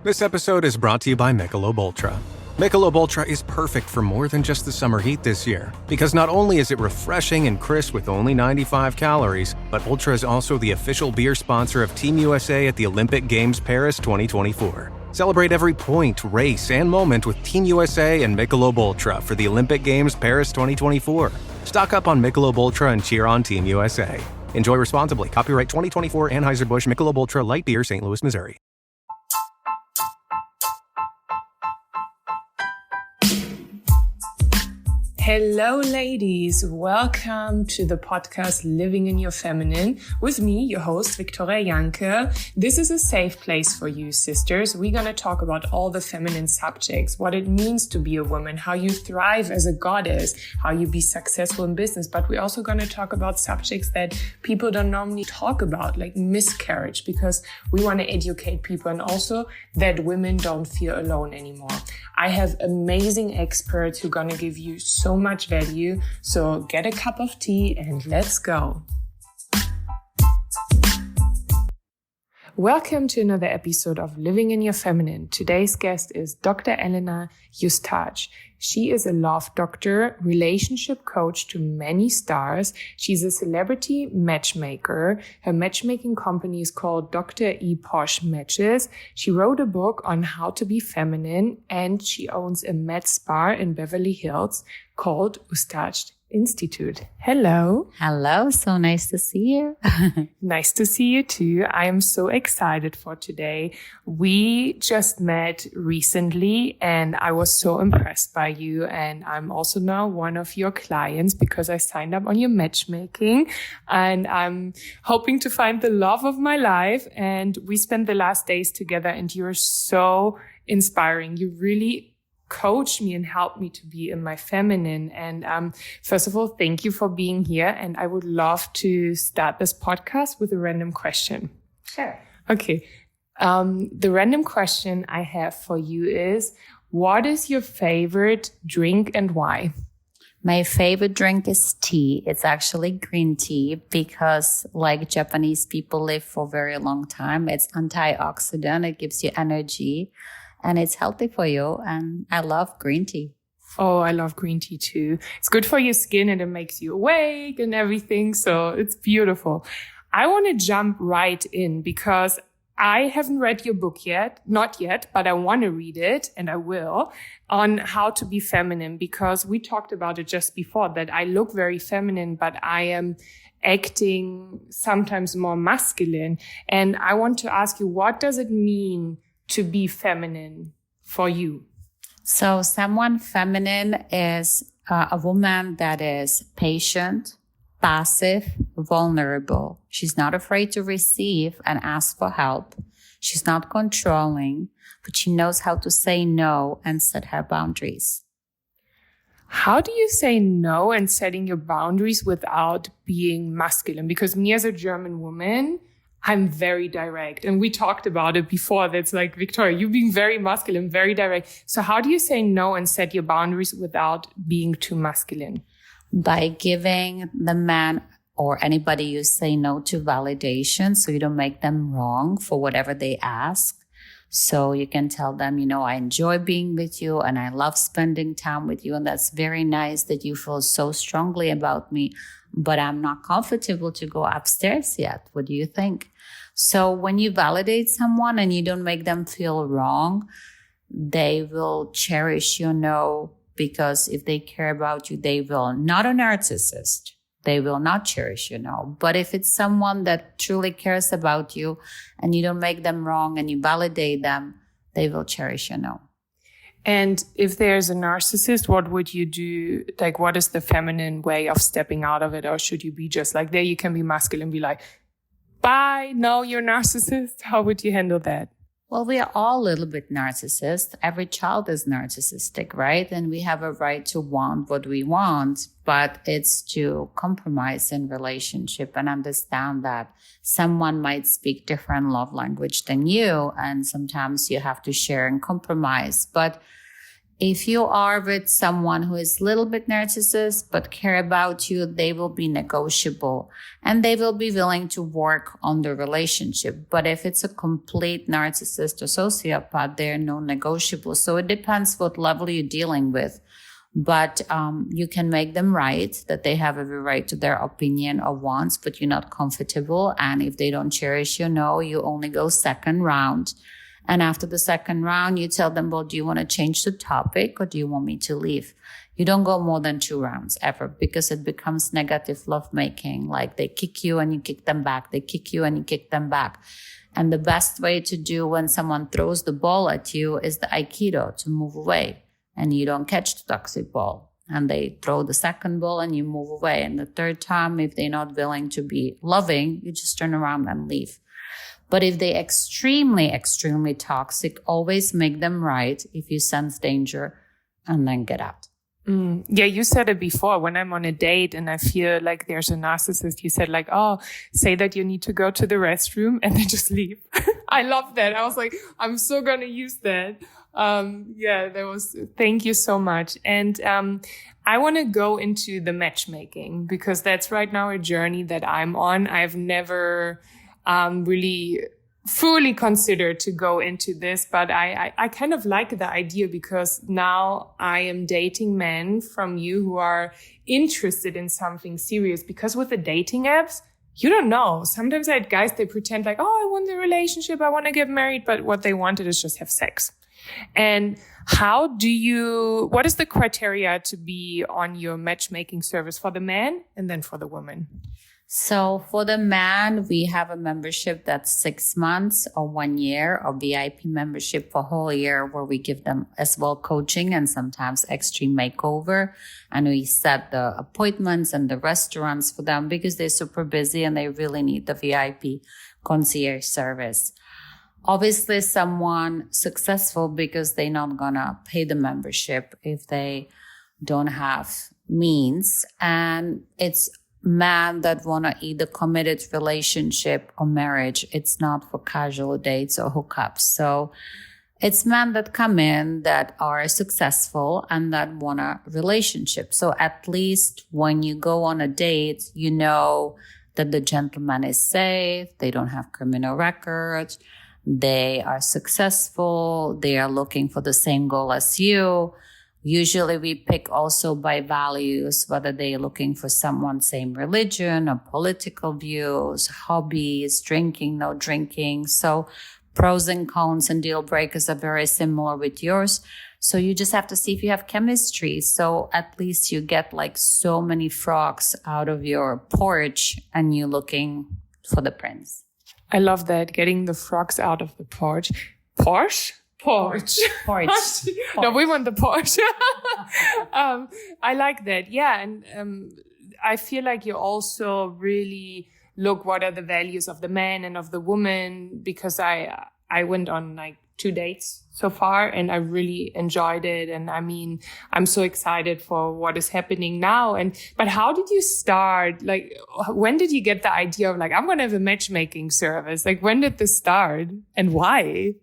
This episode is brought to you by Michelob Ultra. Michelob Ultra is perfect for more than just the summer heat this year, because not only is it refreshing and crisp with only 95 calories, but Ultra is also the official beer sponsor of Team USA at the Olympic Games Paris 2024. Celebrate every point, race, and moment with Team USA and Michelob Ultra for the Olympic Games Paris 2024. Stock up on Michelob Ultra and cheer on Team USA. Enjoy responsibly. Copyright 2024 Anheuser-Busch Michelob Ultra Light Beer, St. Louis, Missouri. Hello, ladies. Welcome to the podcast Living in Your Feminine with me, your host, Victoria Jancke. This is a safe place for you, sisters. We're going to talk about all the feminine subjects, what it means to be a woman, how you thrive as a goddess, how you be successful in business. But we're also going to talk about subjects that people don't normally talk about, like miscarriage, because we want to educate people and also that women don't feel alone anymore. I have amazing experts who are going to give you so much value. So get a cup of tea and let's go. Welcome to another episode of Living in Your Feminine. Today's guest is Dr. Elena Eustache. She is a love doctor, relationship coach to many stars. She's a celebrity matchmaker. Her matchmaking company is called Dr. E. Posh Matches. She wrote a book on how to be feminine, and she owns a med spa in Beverly Hills called Eustache Institute. Hello. Hello. So nice to see you. Nice to see you too. I am so excited for today. We just met recently and I was so impressed by you. And I'm also now one of your clients because I signed up on your matchmaking and I'm hoping to find the love of my life. And we spent the last days together and you're so inspiring. You really coach me and help me to be in my feminine. And first of all, thank you for being here. And I would love to start this podcast with a random question. Sure. Okay. The random question I have for you is, what is your favorite drink and why? My favorite drink is tea. It's actually green tea because like Japanese people live for a very long time. It's antioxidant. It gives you energy. And it's healthy for you. And I love green tea. Oh, I love green tea too. It's good for your skin and it makes you awake and everything. So it's beautiful. I want to jump right in because I haven't read your book yet. Not yet, but I want to read it and I will on how to be feminine because we talked about it just before that I look very feminine, but I am acting sometimes more masculine. And I want to ask you, what does it mean to be feminine for you? So someone feminine is a woman that is patient, passive, vulnerable. She's not afraid to receive and ask for help. She's not controlling, but she knows how to say no and set her boundaries. How do you say no and setting your boundaries without being masculine? Because me as a German woman, I'm very direct. And we talked about it before. That's like, Victoria, you've been very masculine, very direct. So how do you say no and set your boundaries without being too masculine? By giving the man or anybody you say no to validation so you don't make them wrong for whatever they ask. So you can tell them, I enjoy being with you and I love spending time with you. And that's very nice that you feel so strongly about me, but I'm not comfortable to go upstairs yet. What do you think? So when you validate someone and you don't make them feel wrong, they will cherish your no, because if they care about you, they will. Not a narcissist. They will not cherish your no. But if it's someone that truly cares about you and you don't make them wrong and you validate them, they will cherish your no. And if there's a narcissist, what would you do? Like, what is the feminine way of stepping out of it? Or should you be just like, there you can be masculine, be like, bye, no, you're a narcissist. How would you handle that? Well, we are all a little bit narcissist. Every child is narcissistic, right? And we have a right to want what we want, but it's to compromise in relationship and understand that someone might speak different love language than you. And sometimes you have to share and compromise. But If you are with someone who is a little bit narcissist but care about you, they will be negotiable and they will be willing to work on the relationship. But if it's a complete narcissist or sociopath, they're non-negotiable. So it depends what level you're dealing with. But you can make them right, that they have every right to their opinion or wants, but you're not comfortable. And if they don't cherish you, no, you only go second round. And after the second round, you tell them, well, do you want to change the topic or do you want me to leave? You don't go more than 2 rounds ever, because it becomes negative lovemaking. Like they kick you and you kick them back. They kick you and you kick them back. And the best way to do when someone throws the ball at you is the Aikido, to move away. And you don't catch the toxic ball. And they throw the second ball and you move away. And the third time, if they're not willing to be loving, you just turn around and leave. But if they're extremely, extremely toxic, always make them right if you sense danger, and then get out. Yeah, you said it before. When I'm on a date and I feel like there's a narcissist, you said like, oh, say that you need to go to the restroom and then just leave. I love that. I was like, I'm so going to use that. Thank you so much. And I want to go into the matchmaking, because that's right now a journey that I'm on. I've never really fully considered to go into this, but I kind of like the idea, because now I am dating men from you who are interested in something serious. Because with the dating apps, you don't know. Sometimes I had guys, they pretend like, oh, I want the relationship, I want to get married, but what they wanted is just have sex. And what is the criteria to be on your matchmaking service for the man and then for the woman? So for the man, we have a membership that's 6 months or 1 year, or VIP membership for a whole year, where we give them as well coaching and sometimes extreme makeover. And we set the appointments and the restaurants for them, because they're super busy and they really need the VIP concierge service. Obviously, someone successful, because they're not gonna pay the membership if they don't have means. And it's men that want to either committed relationship or marriage. It's not for casual dates or hookups. So it's men that come in that are successful and that want a relationship. So at least when you go on a date, you know that the gentleman is safe, they don't have criminal records, they are successful, they are looking for the same goal as you. Usually we pick also by values, whether they're looking for someone same religion or political views, hobbies, drinking, no drinking. So pros and cons and deal breakers are very similar with yours. So you just have to see if you have chemistry. So at least you get like so many frogs out of your porch and you're looking for the prince. I love that, getting the frogs out of the porch. Porch. No, we want the Porsche. I like that. Yeah. And I feel like you also really look what are the values of the man and of the woman, because I went on like 2 dates so far and I really enjoyed it. And I mean, I'm so excited for what is happening now. But how did you start? Like, when did you get the idea of like, I'm going to have a matchmaking service? Like, when did this start and why?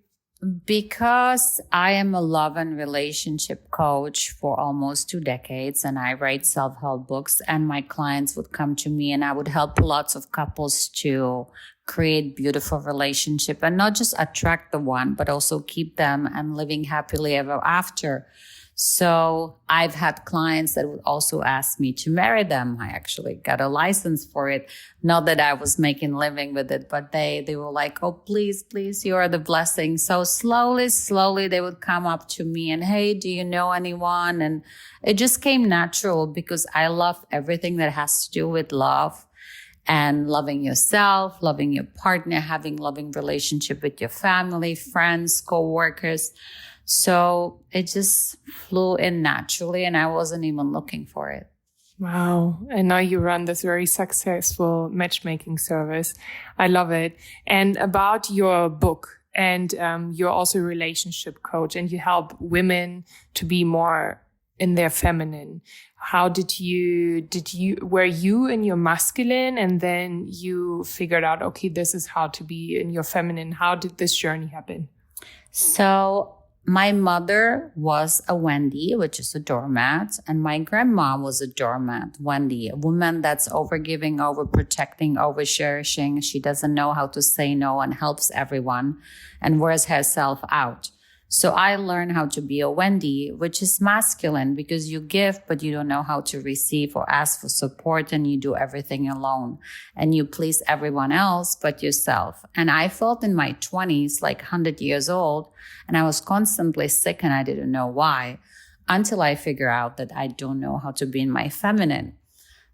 Because I am a love and relationship coach for almost 2 decades, and I write self-help books, and my clients would come to me and I would help lots of couples to create beautiful relationship and not just attract the one, but also keep them and living happily ever after. So I've had clients that would also ask me to marry them. I actually got a license for it. Not that I was making living with it, but they were like, oh, please, you are the blessing. So slowly they would come up to me and, hey, do you know anyone? And it just came natural because I love everything that has to do with love and loving yourself, loving your partner, having loving relationship with your family, friends, co-workers. So it just flew in naturally and I wasn't even looking for it. Wow. And now you run this very successful matchmaking service. I love it. And about your book, and you're also a relationship coach and you help women to be more in their feminine. How were you in your masculine and then you figured out, okay, this is how to be in your feminine? How did this journey happen? So my mother was a Wendy, which is a doormat, and my grandma was a doormat, Wendy, a woman that's overgiving, overprotecting, overcherishing. She doesn't know how to say no and helps everyone and wears herself out. So I learned how to be a Wendy, which is masculine because you give, but you don't know how to receive or ask for support, and you do everything alone and you please everyone else but yourself. And I felt in my 20s, like 100 years old, and I was constantly sick and I didn't know why until I figure out that I don't know how to be in my feminine.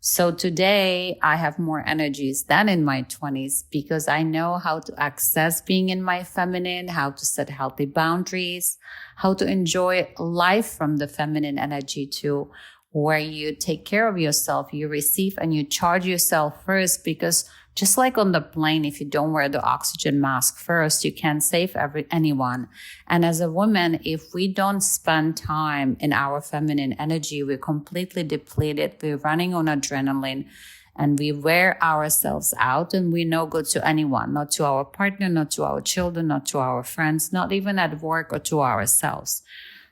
So today I have more energies than in my 20s because I know how to access being in my feminine, how to set healthy boundaries, how to enjoy life from the feminine energy too, where you take care of yourself, you receive and you charge yourself first, because just like on the plane, if you don't wear the oxygen mask first, you can't save anyone. And as a woman, if we don't spend time in our feminine energy, we're completely depleted. We're running on adrenaline and we wear ourselves out, and we're no good to anyone, not to our partner, not to our children, not to our friends, not even at work or to ourselves.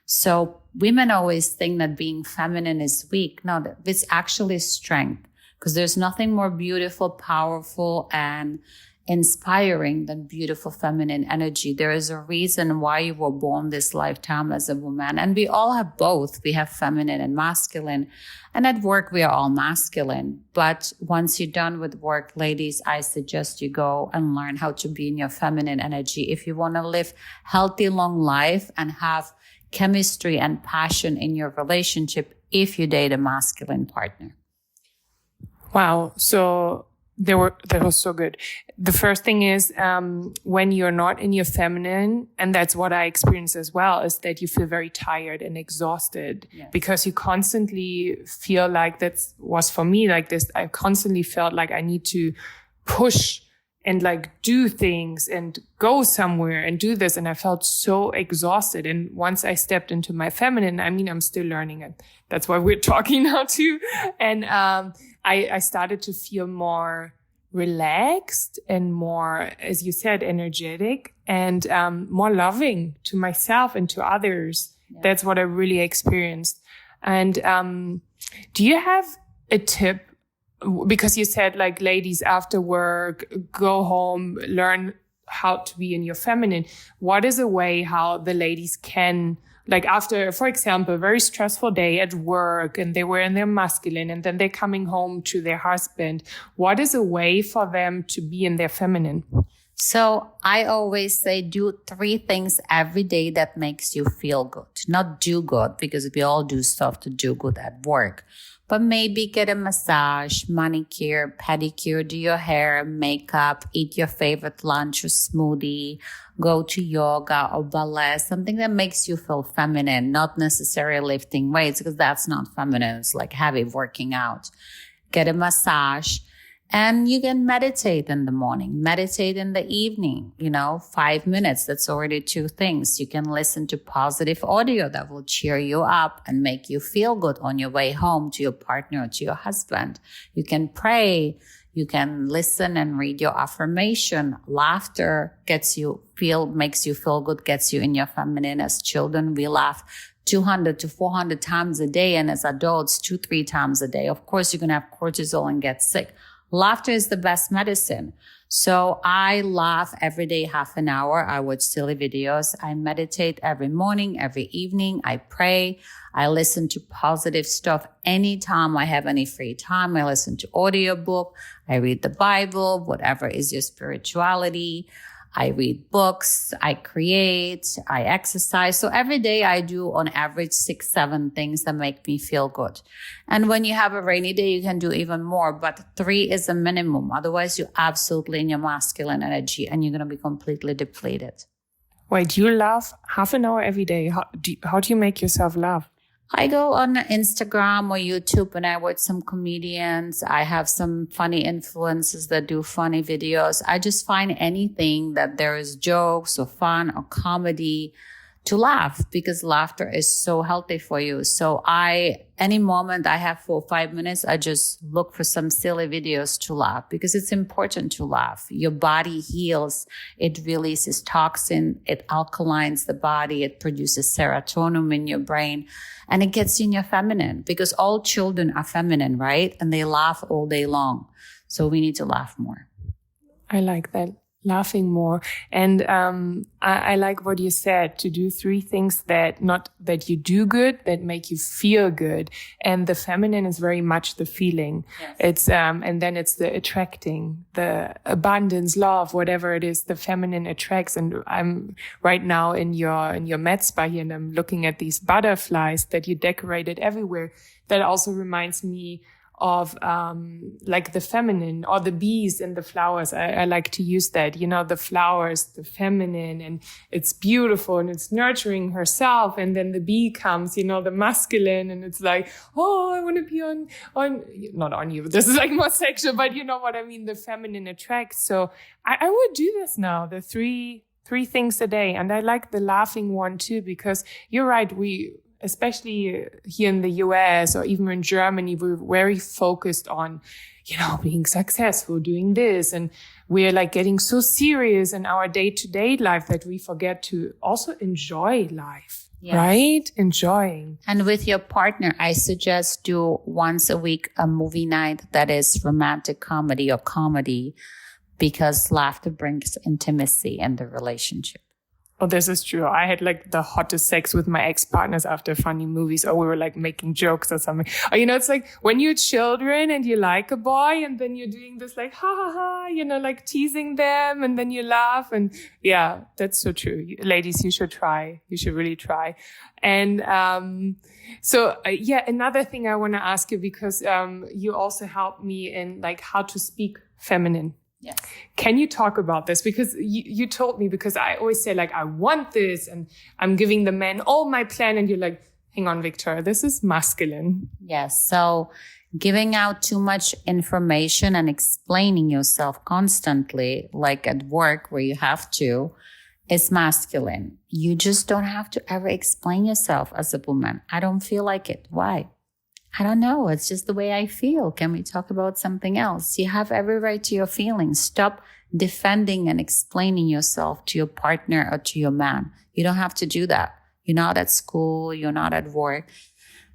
So women always think that being feminine is weak. No, it's actually strength. Because there's nothing more beautiful, powerful, and inspiring than beautiful feminine energy. There is a reason why you were born this lifetime as a woman. And we all have both. We have feminine and masculine. And at work, we are all masculine. But once you're done with work, ladies, I suggest you go and learn how to be in your feminine energy. If you want to live healthy, long life and have chemistry and passion in your relationship, if you date a masculine partner. Wow. So that was so good. The first thing is, when you're not in your feminine, and that's what I experience as well, is that you feel very tired and exhausted. Yes. Because you constantly feel like that was for me like this. I constantly felt like I need to push and like do things and go somewhere and do this. And I felt so exhausted. And once I stepped into my feminine, I mean, I'm still learning it. That's why we're talking now too. And, I started to feel more relaxed and more, as you said, energetic and, more loving to myself and to others. Yeah. That's what I really experienced. And, do you have a tip? Because you said like ladies after work, go home, learn how to be in your feminine. What is a way how the ladies can, like after, for example, a very stressful day at work and they were in their masculine and then they're coming home to their husband. What is a way for them to be in their feminine? So I always say do 3 things every day that makes you feel good, not do good, because we all do stuff to do good at work. But maybe get a massage, manicure, pedicure, do your hair, makeup, eat your favorite lunch or smoothie, go to yoga or ballet, something that makes you feel feminine, not necessarily lifting weights, because that's not feminine. It's like heavy working out. Get a massage. And you can meditate in the morning, meditate in the evening, 5 minutes. That's already 2 things. You can listen to positive audio that will cheer you up and make you feel good on your way home to your partner or to your husband. You can pray. You can listen and read your affirmation. Laughter makes you feel good, gets you in your feminine. As children, we laugh 200 to 400 times a day. And as adults, 2-3 times a day. Of course, you're going to have cortisol and get sick. Laughter is the best medicine. So I laugh every day, half an hour. I watch silly videos. I meditate every morning, every evening. I pray. I listen to positive stuff anytime I have any free time. I listen to audiobook. I read the Bible, whatever is your spirituality. I read books, I create, I exercise. So every day I do on average 6-7 things that make me feel good. And when you have a rainy day, you can do even more, but 3 is a minimum. Otherwise, you're absolutely in your masculine energy and you're going to be completely depleted. Wait, you laugh half an hour every day. How do you make yourself laugh? I go on Instagram or YouTube and I watch some comedians. I have some funny influencers that do funny videos. I just find anything that there is jokes or fun or comedy to laugh, because laughter is so healthy for you. So any moment I have 4 or 5 minutes, I just look for some silly videos to laugh, because it's important to laugh. Your body heals. It releases toxin. It alkalines the body. It produces serotonin in your brain, and it gets you in your feminine, because all children are feminine, right? And they laugh all day long. So we need to laugh more. I like that. Laughing more. And I like what you said, to do 3 things that you do good, that make you feel good. And the feminine is very much the feeling. Yes. It's and then it's the attracting, the abundance, love, whatever it is, the feminine attracts. And I'm right now in your med spa here, and I'm looking at these butterflies that you decorated everywhere. That also reminds me of like the feminine, or the bees and the flowers. I like to use that, the flowers, the feminine, and it's beautiful and it's nurturing herself. And then the bee comes, the masculine, and it's like, oh, I want to be on, not on you. This is like more sexual, but you know what I mean? The feminine attracts. So I would do this now, the three things a day. And I like the laughing one too, because you're right. Especially here in the US or even in Germany, we're very focused on, being successful, doing this. And we're like getting so serious in our day-to-day life that we forget to also enjoy life, right? Enjoying. And with your partner, I suggest do once a week a movie night that is romantic comedy or comedy, because laughter brings intimacy in the relationship. Oh, this is true. I had like the hottest sex with my ex-partners after funny movies, or we were like making jokes or something. Or, it's like when you're children and you like a boy, and then you're doing this like, ha ha ha, like teasing them, and then you laugh. And yeah, that's so true. Ladies, you should try. You should really try. And, another thing I want to ask you, because, you also helped me in like how to speak feminine. Yes. Can you talk about this? Because you told me, because I always say like, I want this, and I'm giving the man all my plan. And you're like, hang on, Victoria, this is masculine. Yes. So giving out too much information and explaining yourself constantly, like at work where you have to, is masculine. You just don't have to ever explain yourself as a woman. I don't feel like it. Why? I don't know. It's just the way I feel. Can we talk about something else? You have every right to your feelings. Stop defending and explaining yourself to your partner or to your man. You don't have to do that. You're not at school. You're not at work.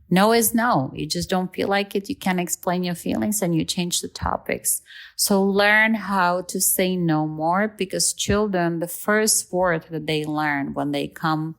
No is no. You just don't feel like it. You can't explain your feelings, and you change the topics. So learn how to say no more, because children, the first word that they learn when they come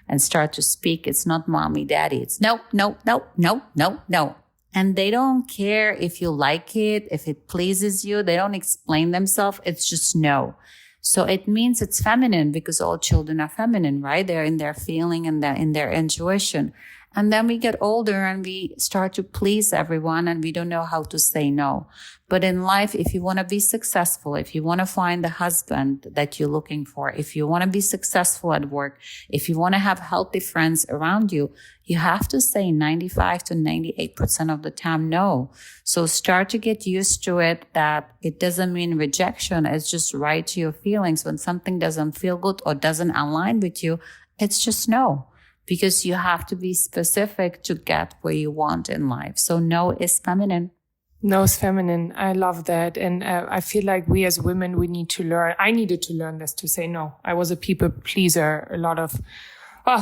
and start to speak, it's not mommy, daddy. It's no, no, no, no, no, no. And they don't care if you like it, if it pleases you. They don't explain themselves. It's just no. So it means it's feminine, because all children are feminine, right? They're in their feeling and they're in their intuition. And then we get older and we start to please everyone, and we don't know how to say no. But in life, if you want to be successful, if you want to find the husband that you're looking for, if you want to be successful at work, if you want to have healthy friends around you, you have to say 95 to 98% of the time no. So start to get used to it, that it doesn't mean rejection. It's just right to your feelings. When something doesn't feel good or doesn't align with you, it's just no. Because you have to be specific to get where you want in life. So no is feminine. No is feminine. I love that. And I feel like we as women, we need to learn. I needed to learn this, to say no. I was a people pleaser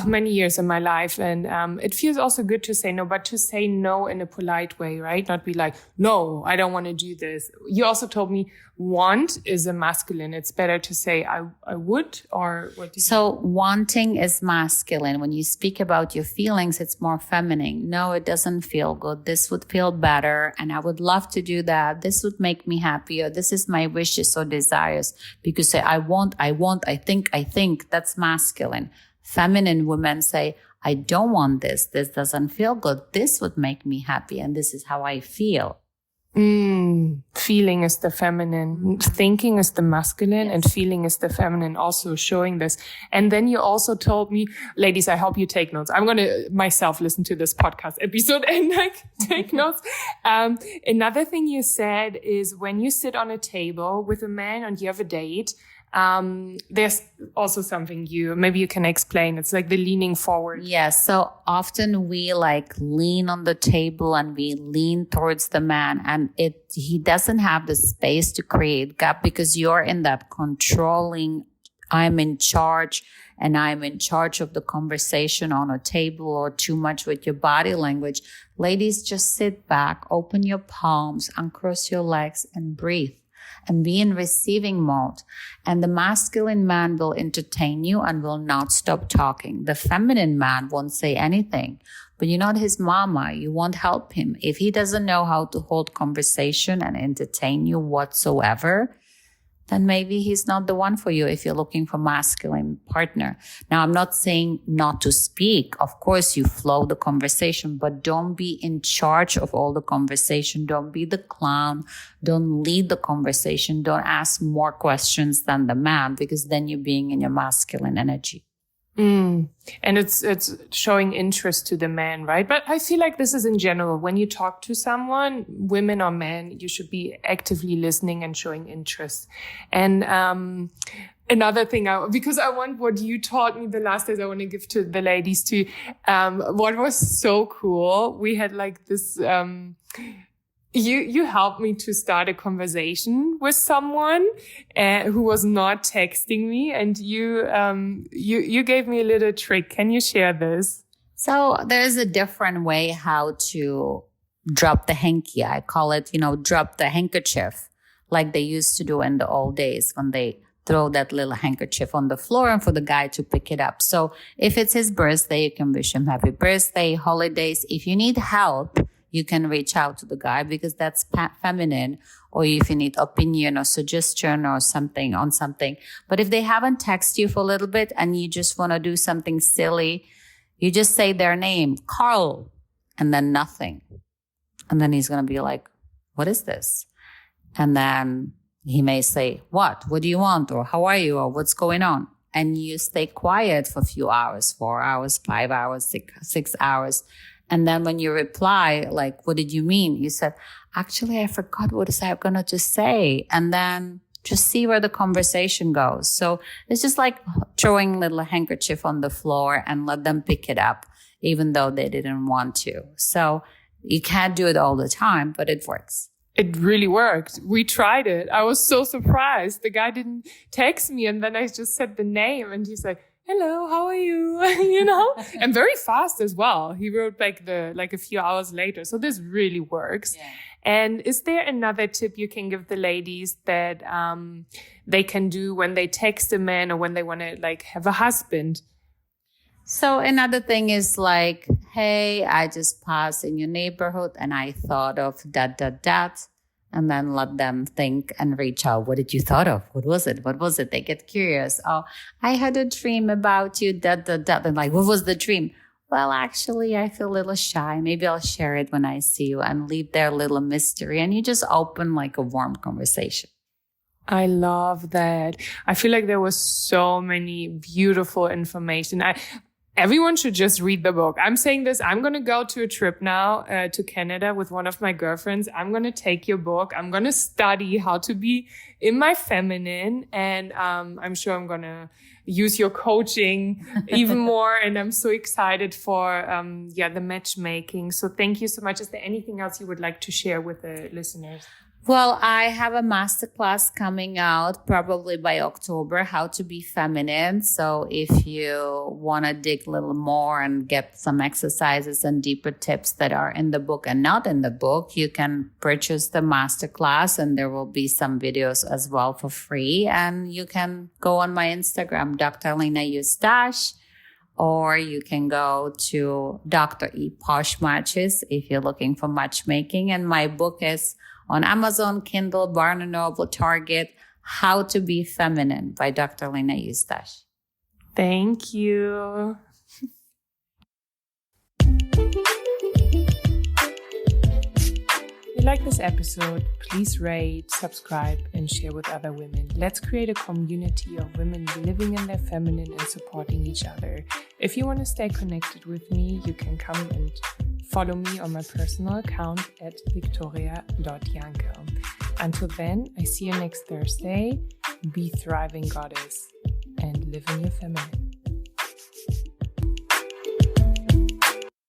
many years in my life. And it feels also good to say no, but to say no in a polite way, right? Not be like, no, I don't want to do this. You also told me want is a masculine. It's better to say I would, or what do you So wanting is masculine. When you speak about your feelings, it's more feminine. No, it doesn't feel good. This would feel better. And I would love to do that. This would make me happier. This is my wishes or desires. Because say, I want, I think. That's masculine. Feminine women say, I don't want this. This doesn't feel good. This would make me happy. And this is how I feel. Feeling is the feminine. Thinking is the masculine. Yes. And feeling is the feminine, also showing this. And then you also told me, ladies, I hope you take notes. I'm going to myself listen to this podcast episode and like take notes. Another thing you said is when you sit on a table with a man and you have a date, there's also something maybe you can explain. It's like the leaning forward. Yes. So often we like lean on the table and we lean towards the man, and he doesn't have the space to create gap because you're in that controlling, I'm in charge and I'm in charge of the conversation on a table, or too much with your body language. Ladies, just sit back, open your palms, uncross your legs and breathe. And be in receiving mode. And the masculine man will entertain you and will not stop talking. The feminine man won't say anything, but you're not his mama. You won't help him. If he doesn't know how to hold conversation and entertain you whatsoever, then maybe he's not the one for you if you're looking for masculine partner. Now, I'm not saying not to speak. Of course, you flow the conversation, but don't be in charge of all the conversation. Don't be the clown. Don't lead the conversation. Don't ask more questions than the man, because then you're being in your masculine energy. And it's showing interest to the man, right? But I feel like this is in general. When you talk to someone, women or men, you should be actively listening and showing interest. And another thing, because I want what you taught me the last days, I want to give to the ladies too. What was so cool, we had like this... You helped me to start a conversation with someone who was not texting me, and you gave me a little trick. Can you share this? So there's a different way how to drop the hanky. I call it, drop the handkerchief, like they used to do in the old days when they throw that little handkerchief on the floor and for the guy to pick it up. So if it's his birthday, you can wish him happy birthday, holidays. If you need help, you can reach out to the guy because that's feminine, or if you need opinion or suggestion or something on something. But if they haven't texted you for a little bit and you just want to do something silly, you just say their name, Carl, and then nothing. And then he's going to be like, what is this? And then he may say, what do you want? Or how are you? Or what's going on? And you stay quiet for a few hours, 4 hours, 5 hours, 6 hours. And then when you reply, like, what did you mean? You said, actually, I forgot what I'm going to just say. And then just see where the conversation goes. So it's just like throwing a little handkerchief on the floor and let them pick it up, even though they didn't want to. So you can't do it all the time, but it works. It really worked. We tried it. I was so surprised. The guy didn't text me, and then I just said the name, and he's like, hello, how are you? And very fast as well. He wrote like a few hours later. So this really works. Yeah. And is there another tip you can give the ladies that they can do when they text a man or when they want to like have a husband? So another thing is like, hey, I just passed in your neighborhood and I thought of ... And then let them think and reach out. What did you thought of? What was it? They get curious. Oh, I had a dream about you. And like, what was the dream? Well, actually, I feel a little shy. Maybe I'll share it when I see you, and leave their little mystery. And you just open like a warm conversation. I love that. I feel like there was so many beautiful information. Everyone should just read the book. I'm saying this. I'm going to go to a trip now to Canada with one of my girlfriends. I'm going to take your book. I'm going to study how to be in my feminine. And I'm sure I'm going to use your coaching even more. And I'm so excited for the matchmaking. So thank you so much. Is there anything else you would like to share with the listeners? Well, I have a masterclass coming out probably by October, how to be feminine. So if you want to dig a little more and get some exercises and deeper tips that are in the book and not in the book, you can purchase the masterclass, and there will be some videos as well for free. And you can go on my Instagram, Dr. Elena Eustache, or you can go to Dr. E. Posh Matches if you're looking for matchmaking. And my book is on Amazon, Kindle, Barnes & Noble, Target, How to Be Feminine by Dr. Elena Eustache. Thank you. If you like this episode, please rate, subscribe, and share with other women. Let's create a community of women living in their feminine and supporting each other. If you want to stay connected with me, you can come and follow me on my personal account at victoria.jancke. Until then, I see you next Thursday. be thriving goddess, and live in your feminine.